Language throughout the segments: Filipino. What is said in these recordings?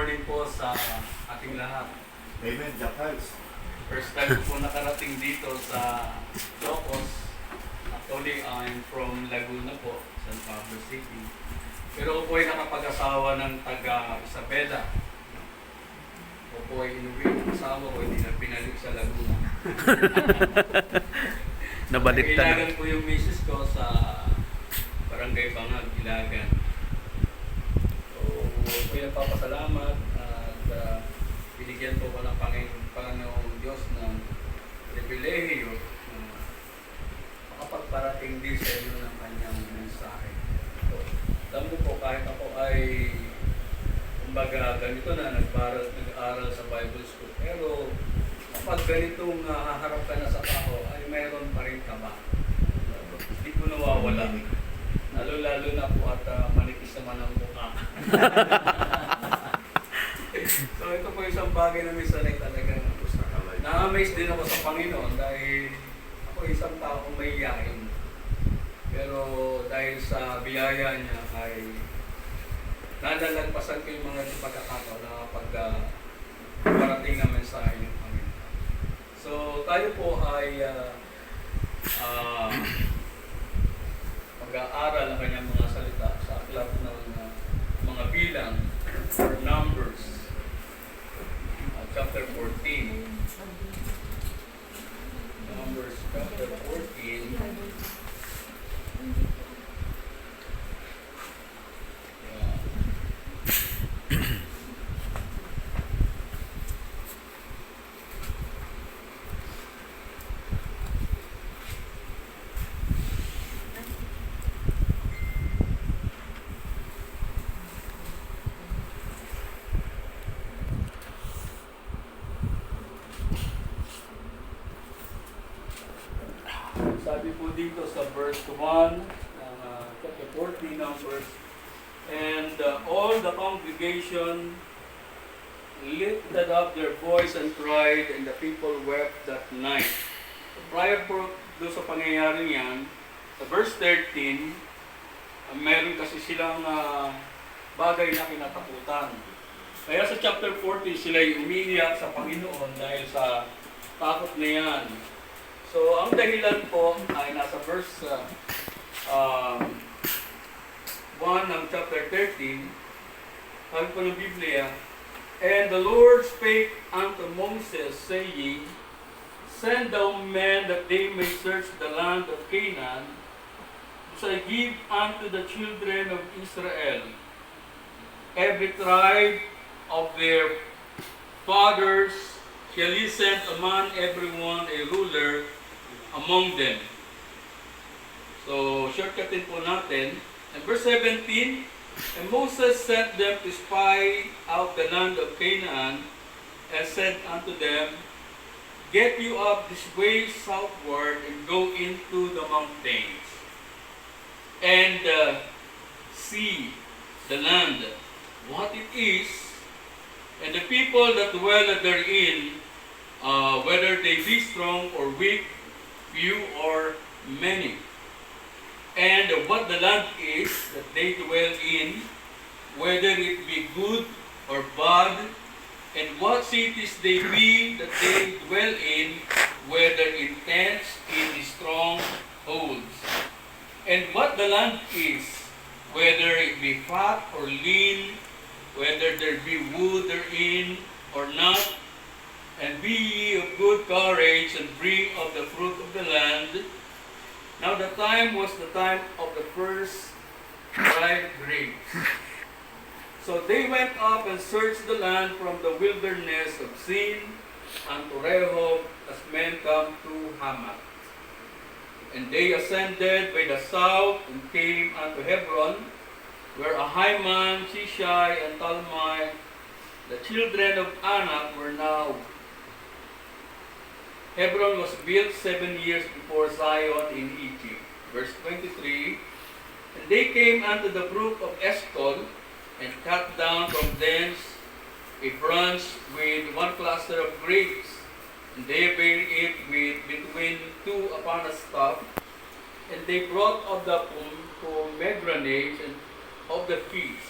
morning po sa ating lahat. Amen, Japals. First time po nakarating dito sa Locos. Actually, I'm from Laguna po, San Pablo City. Pero ako po ay nakapag-asawa ng taga Isabela. Ako po ay inuwi ng asawa ko, hindi na pinalik sa Laguna. Nabaliktad. Ilagan po yung misis ko sa Barangay Bangag, Ilagan. So, po nagpapasalamat at binigyan po ko ng Panginoong Diyos ng pribilehiyo na makapagparating din sa inyo ng kanyang mensahe. So, alam mo po, kahit ako ay kumbaga ganito na nag-aaral sa Bible School, pero kapag ganitong haharap ka na sa tao, ay mayroon pa rin kaba. Hindi ko nawawala. Lalo-lalo na po at manipis naman ang mukha. So ito po isang bagay na minsan ay talagang na-amaze din ako sa Panginoon dahil ako isang taong mahihayin. Pero dahil sa biyaya niya ay nalalagpasan ko yung mga pagkakataon na parating naman sa inyong Panginoon. So tayo po ay mag-aaral ang kanyang mga salita sa aklat ng mga bilang or numbers, chapter 14. Numbers chapter 14. Sabi po dito sa verse 1 ng chapter 14 numbers, and all the congregation lifted up their voice and cried, and the people wept that night. So, prior po doon sa pangyayari niyan, sa verse 13, meron kasi silang bagay na kinatakutan. Kaya sa chapter 14, sila umiiyak sa Panginoon dahil sa takot na yan. So, ang dahilan po ay nasa verse 1 ng chapter 13, sabi po ng Biblia, and the Lord spake unto Moses, saying, send down men that they may search the land of Canaan, which I give unto the children of Israel, every tribe of their fathers shall he send among everyone a ruler among them. So, shortcutin po natin. And verse 17, and Moses sent them to spy out the land of Canaan, and said unto them, get you up this way southward, and go into the mountains, and see the land, what it is, and the people that dwell therein, whether they be strong or weak, few or many, and what the land is that they dwell in, whether it be good or bad, and what cities they be that they dwell in, whether in tents, in strongholds, and what the land is, whether it be fat or lean, whether there be wood therein or not, and be ye of good courage, and bring of the fruit of the land. Now the time was the time of the first ripe grapes. So they went up and searched the land from the wilderness of Sin unto Rehob, as men come to Hamath. And they ascended by the south, and came unto Hebron, where Ahiman, Shishai, and Talmai, the children of Anak, were now. Hebron was built 7 years before Zion in Egypt. Verse 23, and they came unto the brook of Eshcol, and cut down from thence a branch with one cluster of grapes, and they bare it with between two upon a staff, and they brought of the pomegranates and of the figs,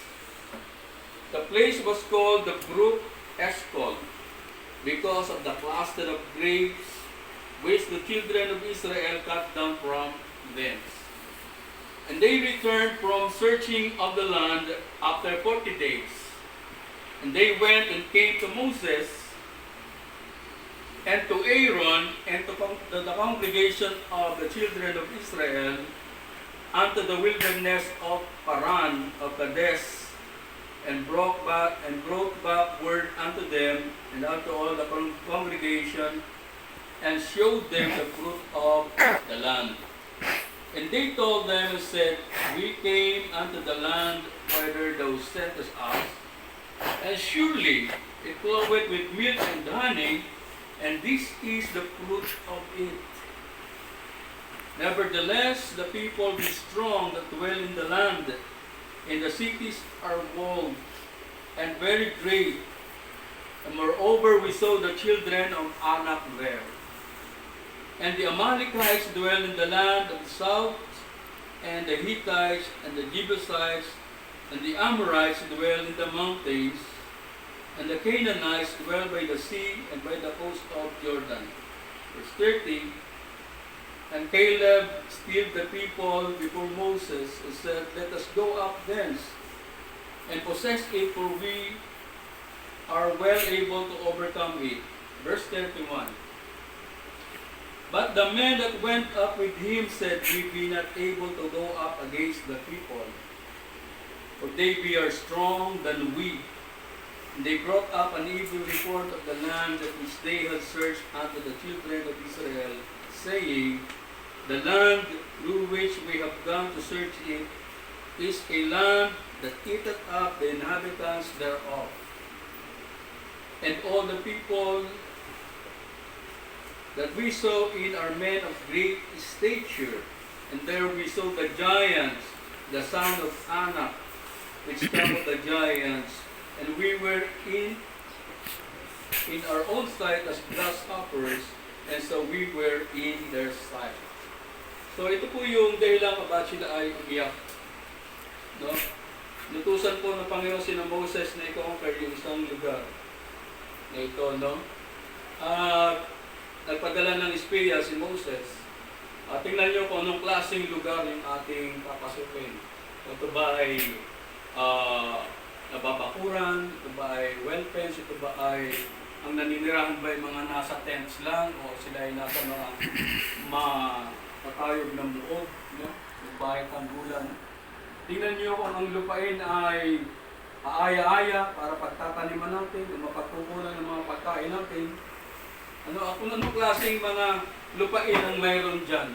The place was called the brook Eshcol because of the cluster of grapes which the children of Israel cut down from thence. And they returned from searching of the land after 40 days. And they went and came to Moses and to Aaron and to the congregation of the children of Israel unto the wilderness of Paran of Kadesh, and brought back word unto them and unto all the congregation, and showed them the fruit of the land. And they told them and said, We came unto the land whither thou sentest us, and surely it floweth with milk and honey, and this is the fruit of it. Nevertheless, the people be strong that dwell in the land, and the cities are walled, and very great. And moreover, we saw the children of Anak there. And the Amalekites dwell in the land of the south, and the Hittites, and the Jebusites, and the Amorites dwell in the mountains, and the Canaanites dwell by the sea and by the coast of Jordan. Verse 30, And Caleb stilled the people before Moses, and said, Let us go up thence, and possess it, for we are well able to overcome it. Verse 31, But the men that went up with him said, We be not able to go up against the people, for they be are strong than we. And they brought up an evil report of the land that which they had searched unto the children of Israel, saying, The land through which we have gone to search it is a land that eateth up the inhabitants thereof. And all the people that we saw in are men of great stature. And there we saw the giants, the son of Anak, which come of the giants. And we were in our own sight as grasshoppers, and so we were in their sight. So ito po yung dahilan kung bakit sila ay umiyak. No? Nutusan po ng Panginoon si Moses na i-conquer yung isang lugar na ito, no? Nagpadala ng espiya si Moses. Tingnan nyo kung anong klaseng lugar yung ating papasukin. Ito ba ay nababakuran, ito ba ay well fenced, ito ba ay ang naninirahan ba ay mga nasa tents lang, o sila ay nasa mga matayog ng loob, no? Yung bahay tanggulan. Tingnan nyo kung ang lupain ay aaya-aya para pagtataniman natin, o mapagkukulan ng mga pagkain natin. Anong klaseng mga lupain ang mayroon dyan?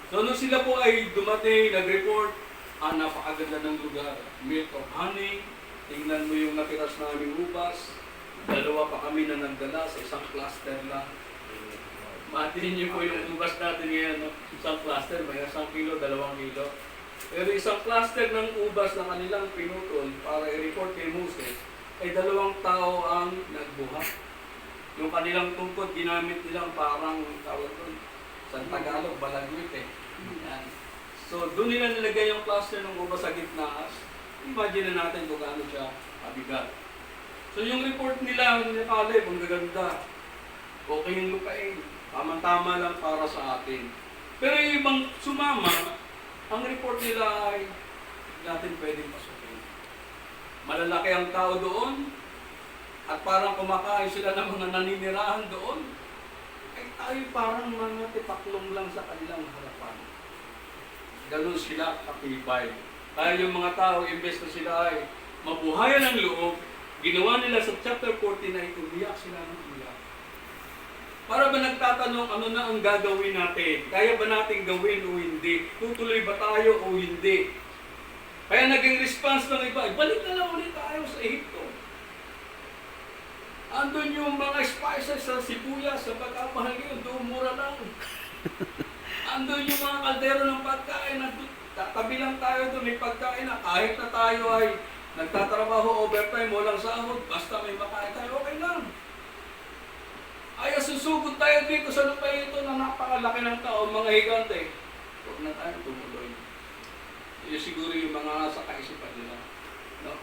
So nung sila po ay dumating, nag-report, napakaganda ng lugar. Milk of honey, tingnan mo yung napiras naming ubas. Dalawa pa kami na nagdala sa isang cluster lang. Matiin niyo po yung ubas natin ngayon, no? Isang cluster, may 1 kilo, 2 kilo. Pero isang cluster ng ubas na kanilang pinutol para i-report kay Moses, ay 2 tao ang nagbuhat. Yung kanilang tungkod, ginamit nilang parang tawag doon. Sa Tagalog, balagwit eh. Yan. So, doon nila nilagay yung cluster ng ubas sa gitna. Imagine na natin kung gaano siya kabigat. So, yung report nila ni Caleb, ang gaganda. Okay yung lupain. Tama-tama lang para sa atin. Pero yung ibang sumama, ang report nila ay natin pwedeng pasukin. Malalaki ang tao doon, at parang kumakain sila ng mga naninirahan doon, ay tayo parang mga tipaklong lang sa kanilang harapan. Ganun sila katibay. Kaya yung mga tao, imbes na sila ay mabuhayan ng loob, ginawa nila sa chapter 14 ay umiyak sila ng umiyak. Para ba nagtatanong ano na ang gagawin natin? Kaya ba natin gawin o hindi? Tutuloy ba tayo o hindi? Kaya naging response ng iba, balik na lang ulit tayo sa Egypto. Andun yung mga spices sa sibuyas, sa pagkamahal yun, doon mura lang. Andun yung mga kaldero ng pagkain, tatabi lang tayo doon, may pagkain na kahit na tayo ay nagtatrabaho overtime, walang sahod, basta may makain tayo, okay lang. Ay, susugod tayo dito sa lupain ito na napakalaki ng tao, mga higante. Huwag na tayo tumuloy. Yun siguro yung mga nasa kaisipan nila. No?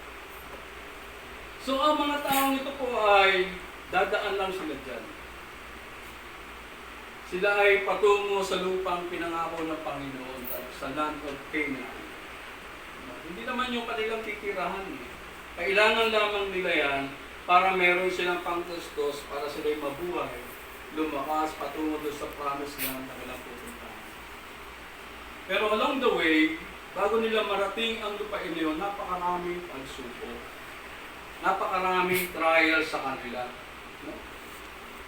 So ang mga taong ito po ay dadaan lang sila dyan. Sila ay patungo sa lupang pinangako ng Panginoon at sa land of Canaan. Hindi naman yung kanilang titirahan. Kailangan lamang nila yan para meron silang pangtustos, para sila'y mabuhay, lumakas, patungo doon sa promised land na walang pupuntahan. Pero along the way, bago nila marating ang lupain yun, napakaraming pagsubok. Napakaraming trials sa kanila. No?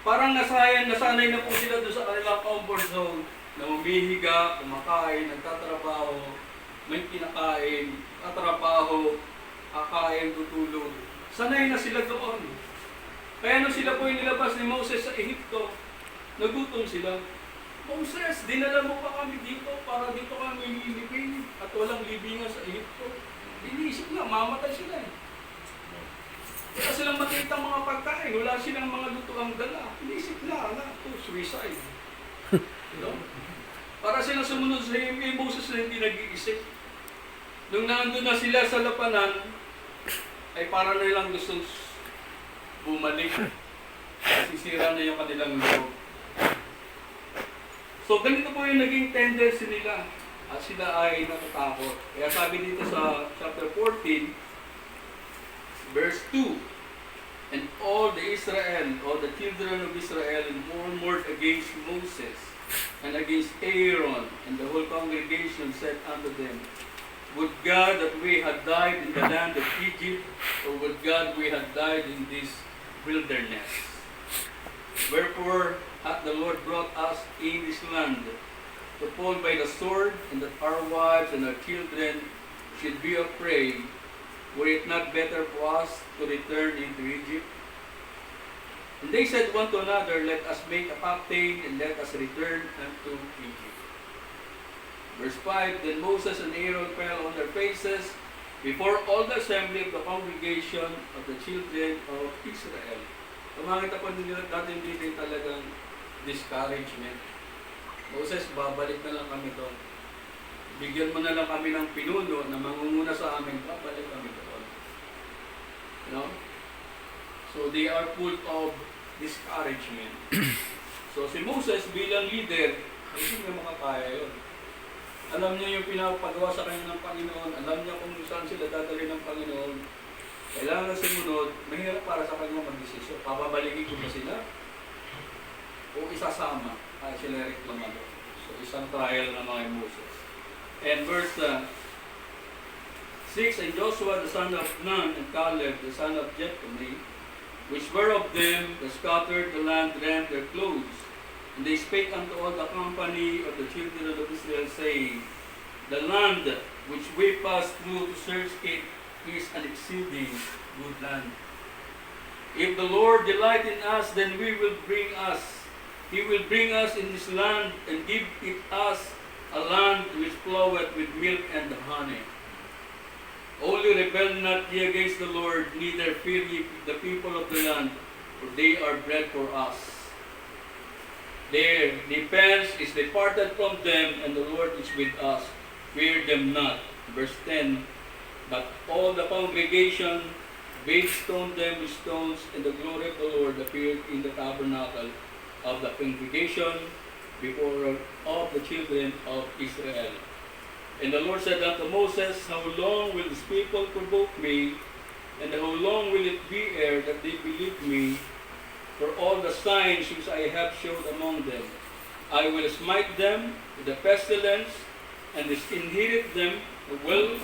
Parang nasanay na po sila doon sa kanilang comfort zone, na umihiga, kumakain, nagtatrabaho, may kinakain, katrabaho, kakain, tutulog. Sanay na sila doon. Kaya nung sila po nilabas ni Moses sa Ehipto, nagutom sila. Moses, dinala mo pa kami dito para dito kami lilibing at walang libingan sa Ehipto. Iniisip na, mamatay sila eh. Wala silang makita mga pagkain, wala silang mga lutuang dala. Iniisip na, suicide. Para silang sumunod sa Moses na hindi nag-iisip. Nung nandun na sila sa lapanan, ay para nilang gustong bumalik. Sisira na yung kanilang loob. So, ganito po yung naging tendency nila. At sila ay natatakot. Kaya sabi dito sa chapter 14, verse 2, and all the children of Israel murmured against Moses and against Aaron, and the whole congregation said unto them, would God that we had died in the land of Egypt, or would God we had died in this wilderness? Wherefore hath the Lord brought us in this land to fall by the sword, and that our wives and our children should be a prey? Were it not better for us to return into Egypt? And they said one to another, let us make a pact, and let us return unto Egypt. Verse 5, then Moses and Aaron fell on their faces before all the assembly of the congregation of the children of Israel. Makita po natin dito talagang discouragement. Moses, babalik na lang kami doon. Bigyan mo na lang kami ng pinuno na mangunguna sa amin, babalik kami doon. You know? So they are full of discouragement. So si Moses bilang leader, hindi niya makakaya yun. Alam niya yung pinapagawa sa kanya ng Panginoon, alam niya kung saan sila dadali ng Panginoon. Kailangan sumunod, mahirap para sa kanya mag-desisyon. Papabalikin ko ba sila? O isasama? Kaya sila reklamado. So isang trial na mga Moses. And verse 6, and Joshua the son of Nun and Caleb the son of Jephunneh, which were of them that scattered the land, rent their clothes. And they spake unto all the company of the children of Israel, saying, the land which we passed through to search it is an exceeding good land. If the Lord delight in us, then He will bring us in this land, and give it us a land which floweth with milk and honey. Only rebel not ye against the Lord, neither fear ye the people of the land, for they are bread for us. Their defense is departed from them, and the Lord is with us. Fear them not. Verse 10, but all the congregation bade stone them with stones, and the glory of the Lord appeared in the tabernacle of the congregation before all the children of Israel. And the Lord said unto Moses, how long will this people provoke me, and how long will it be ere that they believe me? For all the signs which I have showed among them, I will smite them with the pestilence, and disinherit them, and will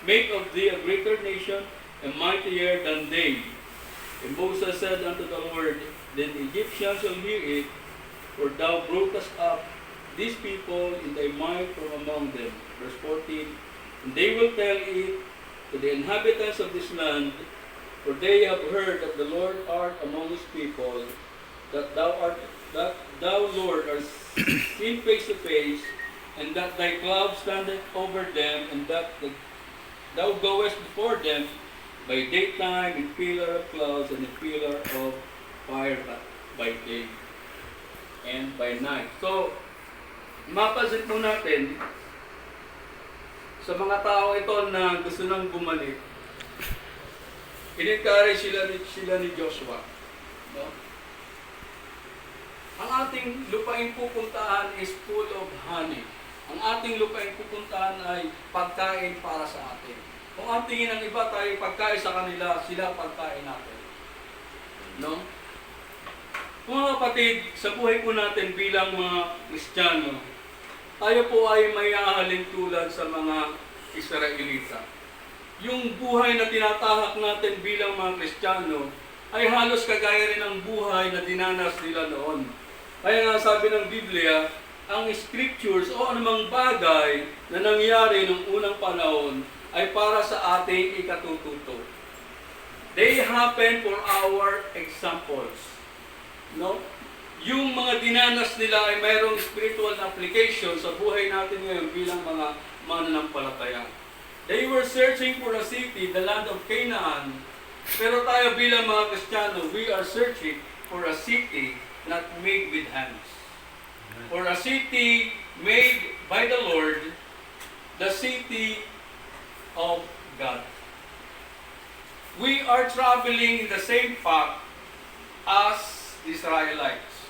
make of thee a greater nation, and mightier than they. And Moses said unto the Lord, then the Egyptians shall hear it, for thou broughtest up these people in thy might from among them. Verse 14, and they will tell it to the inhabitants of this land, for they have heard that the Lord art among his people, that thou Lord art seen face to face, and that thy cloud standeth over them, and that thou goest before them by daytime in pillar of clouds, and in pillar of fire by day and by night. So, mapansin po natin sa mga tao ito na gusto nang bumalik, in-encourage sila ni Joshua. No? Ang ating lupaing pupuntahan is full of honey. Ang ating lupaing pupuntahan ay pagkain para sa atin. Kung ang tingin ng iba tayo pagkain sa kanila, sila pagkain natin. No? Mga kapatid, sa buhay po natin bilang mga Kristiyano, tayo po ay may ahalin tulad sa mga Israelita. Yung buhay na tinatahak natin bilang mga Kristiyano ay halos kagaya rin ng buhay na dinanas nila noon. Kaya nga sabi ng Biblia, ang scriptures o anumang bagay na nangyari nung unang panahon ay para sa ating ikatututo. They happen for our examples. No? Yung mga dinanas nila ay mayroong spiritual application sa buhay natin ngayon bilang mga mananampalataya. They were searching for a city, the land of Canaan. Pero tayo bilang mga Kristiyano, we are searching for a city not made with hands. For a city made by the Lord, the city of God. We are traveling in the same path as the Israelites.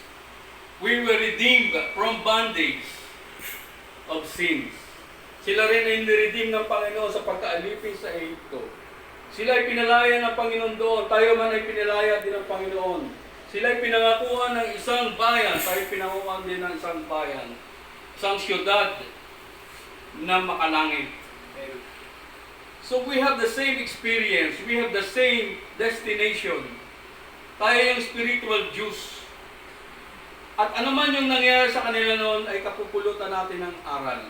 We were redeemed from bondage of sins. Sila rin ay niredeem ng Panginoon sa pagkaalipin sa Egypto. Sila ay pinalaya ng Panginoon doon. Tayo man ay pinalaya din ng Panginoon. Sila ay pinangakuhan ng isang bayan. Tayo pinangakuhan din ng isang bayan. Isang syudad na makalangit. So we have the same experience. We have the same destination. Tayo yung spiritual Jews. At ano man yung nangyari sa kanila noon ay kapupulutan natin ng aral.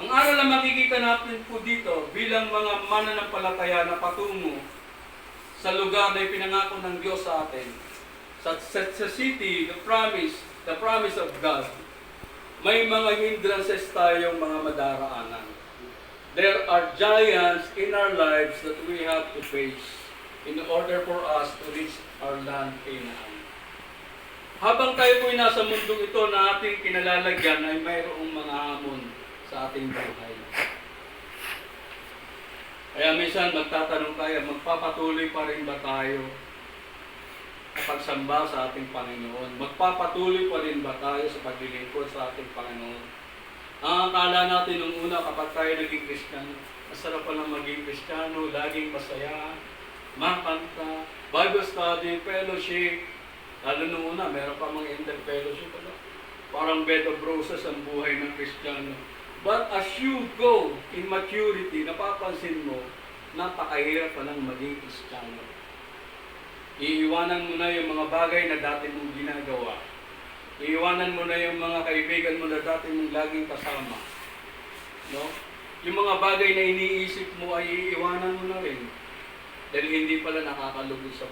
Ang aral na makikita natin po dito bilang mga mananampalataya na patungo sa lugar na ipinangako ng Diyos sa atin. Sa city, the promise of God, may mga hindrances tayong mga madaraanan. There are giants in our lives that we have to face in order for us to reach our land Canaan. Habang tayo po'y nasa mundong ito na ating kinalalagyan ay mayroong mga hamon sa ating buhay. Kaya minsan magtatanong tayo, magpapatuloy pa rin ba tayo pagsamba sa ating Panginoon? Magpapatuloy pa rin ba tayo sa paglilingkod sa ating Panginoon? Ang akala natin nung una kapag tayo naging Kristiyano, masarap pa lang maging Kristiyano, laging masaya, makanta, Bible study, fellowship. Lalo nung una, meron pa mga inter-fellowship. Parang bed of roses ang buhay ng Kristiyano. But as you go in maturity, napapansin mo, napakahirap pa lang maging Kristiyano. Iiwanan mo na yung mga bagay na dati mong ginagawa. Iiwanan mo na yung mga kaibigan mo na dati mong laging kasama. No? Yung mga bagay na iniisip mo ay iiwanan mo na rin. Dahil hindi pala nakakalugod sa